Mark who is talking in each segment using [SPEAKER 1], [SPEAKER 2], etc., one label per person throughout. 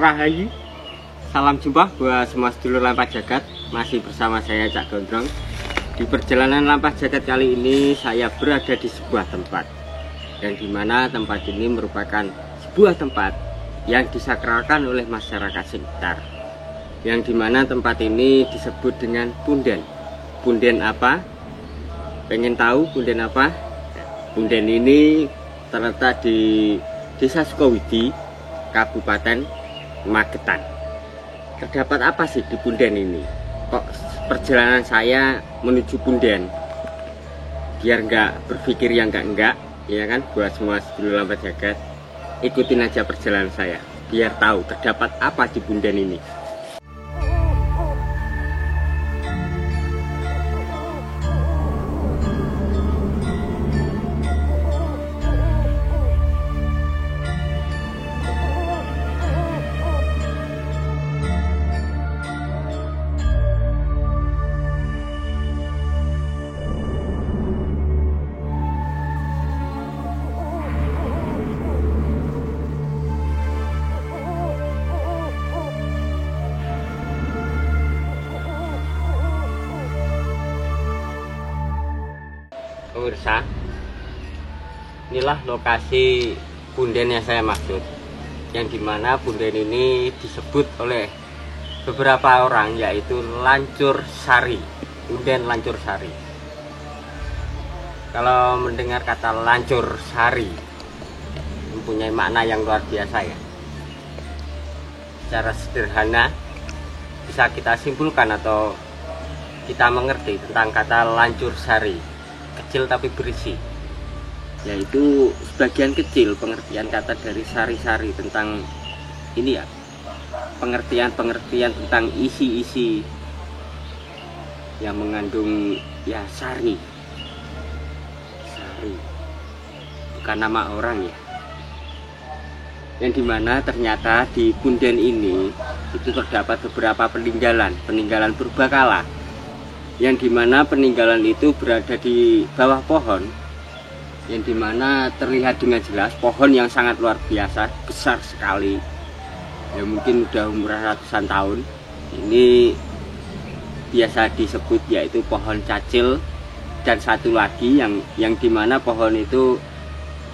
[SPEAKER 1] Rahayu. Salam jumpa buat semua sedulur Lampah Jagat. Masih bersama saya Cak Gondrong. Di perjalanan Lampah Jagat kali ini saya berada di sebuah tempat, yang dimana tempat ini merupakan sebuah tempat yang disakralkan oleh masyarakat sekitar, yang dimana tempat ini disebut dengan Punden. Punden apa? Pengen tahu Punden apa? Punden ini terletak di Desa Sukowidi, Kabupaten Magetan. Terdapat apa sih di Punden ini? Kok perjalanan saya menuju Punden? Biar nggak berpikir yang enggak, ya kan? Buat semua sedulur Lampah Jagat, ikutin aja perjalanan saya, biar tahu terdapat apa di Punden ini. Pemirsa, inilah lokasi Punden yang saya maksud, yang dimana Punden ini disebut oleh beberapa orang yaitu Lancur Sari, Punden Lancur Sari. Kalau mendengar kata Lancur Sari, mempunyai makna yang luar biasa ya. Secara sederhana bisa kita simpulkan atau kita mengerti tentang kata Lancur Sari, kecil tapi berisi, yaitu sebagian kecil pengertian kata dari sari-sari tentang ini ya, pengertian tentang isi-isi yang mengandung ya sari, bukan nama orang ya, yang dimana ternyata di Punden ini itu terdapat beberapa peninggalan purbakala, yang dimana peninggalan itu berada di bawah pohon, yang dimana terlihat dengan jelas pohon yang sangat luar biasa, besar sekali, ya mungkin udah umur ratusan tahun. Ini biasa disebut yaitu pohon cacil, dan satu lagi yang dimana pohon itu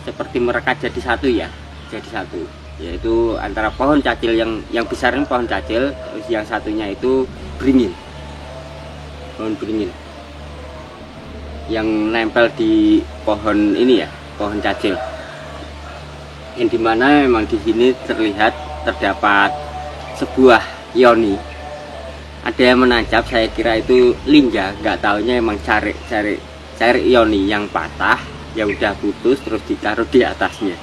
[SPEAKER 1] seperti merekat jadi satu ya, jadi satu, yaitu antara pohon cacil yang besar ini pohon cacil, terus yang satunya itu beringin, pohon beringin yang nempel di pohon ini ya, pohon cacil, yang dimana memang di sini terdapat sebuah yoni. Ada yang menancap, saya kira itu linja, nggak taunya emang cari yoni yang patah, yang udah putus terus ditaruh di atasnya.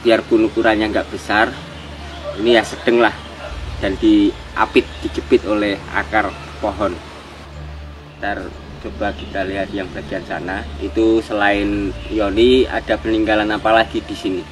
[SPEAKER 1] Biarpun ukurannya nggak besar, ini ya sedang lah, dan dijepit oleh akar pohon. Ntar coba kita lihat yang bagian sana, itu selain yoni ada peninggalan apa lagi di sini.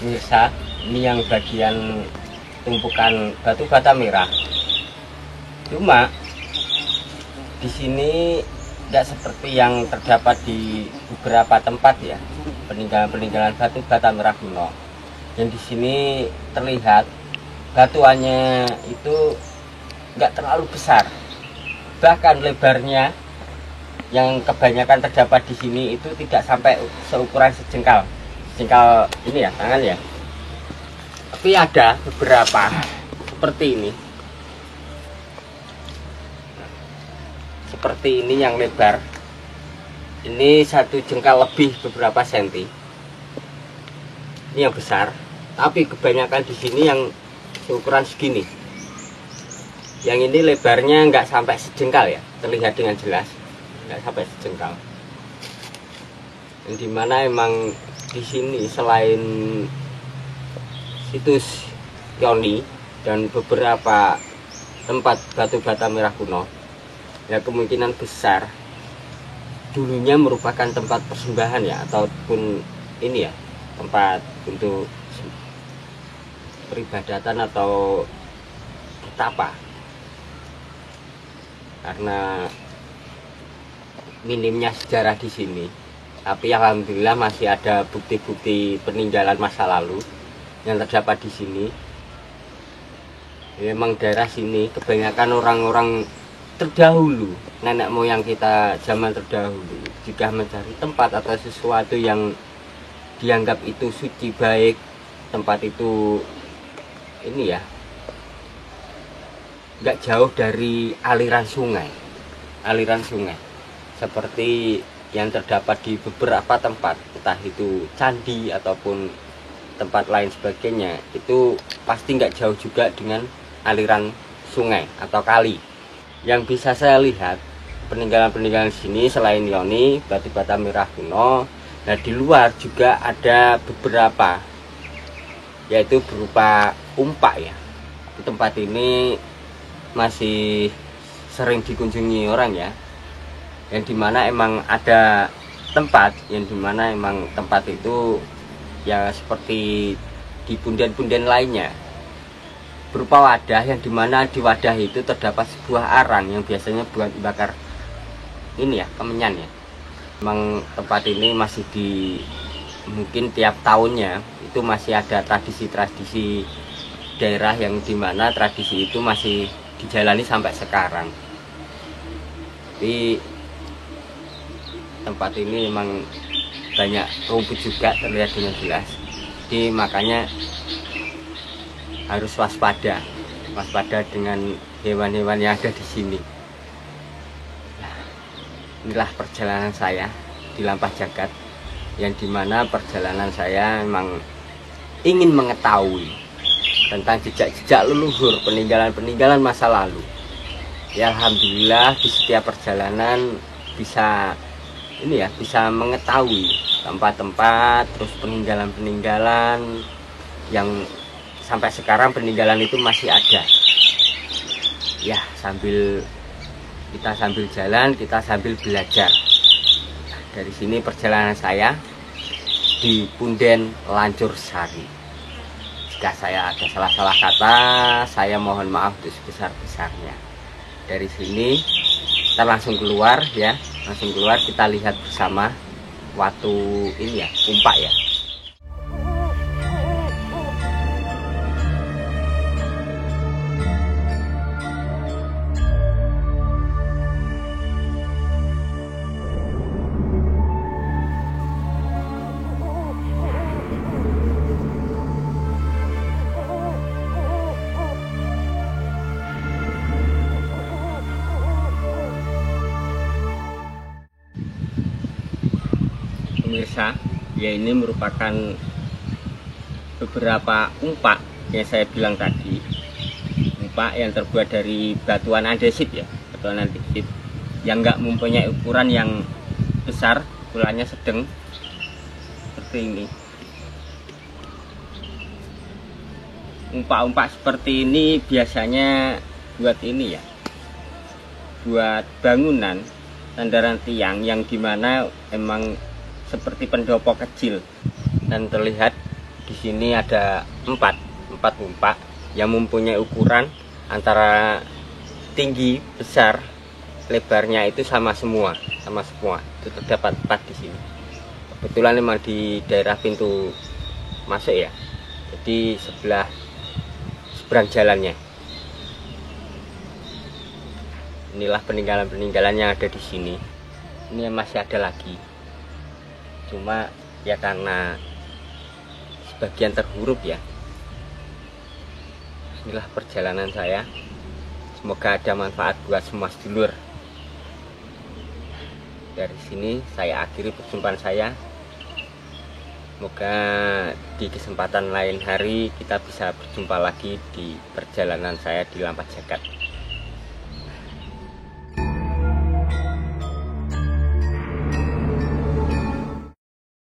[SPEAKER 1] Pemirsa, ini yang bagian tumpukan batu bata merah. Cuma di sini tidak seperti yang terdapat di beberapa tempat ya, peninggalan batu bata merah kuno. Yang di sini terlihat batuannya itu nggak terlalu besar, bahkan lebarnya yang kebanyakan terdapat di sini itu tidak sampai seukuran sejengkal ini ya, tangan ya. Tapi ada beberapa seperti ini yang lebar, ini 1 jengkal lebih beberapa senti. Ini yang besar, tapi kebanyakan di sini yang seukuran segini. Yang ini lebarnya nggak sampai sejengkal ya, terlihat dengan jelas, nggak sampai sejengkal. yang dimana emang di sini selain situs Yoni dan beberapa tempat batu bata merah kuno, ya kemungkinan besar dulunya merupakan tempat persembahan ya, ataupun ini ya tempat untuk peribadatan atau betapa, karena minimnya sejarah di sini. Tapi alhamdulillah masih ada bukti-bukti peninggalan masa lalu yang terdapat di sini. Memang daerah sini kebanyakan orang-orang terdahulu, nenek moyang kita zaman terdahulu, jika mencari tempat atau sesuatu yang dianggap itu suci baik, tempat itu ini ya nggak jauh dari aliran sungai seperti yang terdapat di beberapa tempat, entah itu candi ataupun tempat lain sebagainya, itu pasti nggak jauh juga dengan aliran sungai atau kali. Yang bisa saya lihat peninggalan-peninggalan sini selain Yoni, batu bata merah kuno, nah di luar juga ada beberapa, yaitu berupa umpak ya. Di tempat ini masih sering dikunjungi orang ya, yang dimana emang ada tempat yang dimana emang tempat itu ya seperti di punden-punden lainnya, berupa wadah yang dimana di wadah itu terdapat sebuah arang yang biasanya buat bakar ini ya, kemenyan ya. Memang tempat ini masih mungkin tiap tahunnya itu masih ada tradisi-tradisi daerah yang dimana tradisi itu masih dijalani sampai sekarang. Tapi tempat ini memang banyak rumput juga terlihat dengan jelas, jadi makanya harus waspada dengan hewan-hewan yang ada di sini. Nah, inilah perjalanan saya di Lampah Jagat, yang dimana perjalanan saya memang ingin mengetahui tentang jejak-jejak leluhur, peninggalan-peninggalan masa lalu. Ya alhamdulillah di setiap perjalanan bisa mengetahui tempat-tempat, terus peninggalan-peninggalan yang sampai sekarang peninggalan itu masih ada. Ya, kita sambil jalan, kita sambil belajar. Nah, dari sini perjalanan saya di Punden Lancur Sari. Jika saya ada salah-salah kata, saya mohon maaf untuk sebesar-besarnya. Dari sini kita langsung keluar ya, kita lihat bersama watu ini ya, umpak ya. Pemirsa, ya ini merupakan beberapa umpak yang saya bilang tadi, umpak yang terbuat dari batuan andesit ya, batuan andesit yang nggak mempunyai ukuran yang besar, ukurannya sedang seperti ini. Umpak-umpak seperti ini biasanya buat ini ya, buat bangunan sandaran tiang yang dimana emang seperti pendopo kecil. Dan terlihat di sini ada empat umpak yang mempunyai ukuran antara tinggi, besar, lebarnya itu sama semua. Itu terdapat 4 di sini. Kebetulan memang di daerah pintu masuk ya, jadi seberang jalannya. Inilah peninggalan-peninggalan yang ada di sini. Ini masih ada lagi, cuma ya karena sebagian terhuruf ya. Inilah perjalanan saya, semoga ada manfaat buat semua sedulur. Dari sini saya akhiri perjumpaan saya. Semoga di kesempatan lain hari kita bisa berjumpa lagi di perjalanan saya di Lampah Jagat.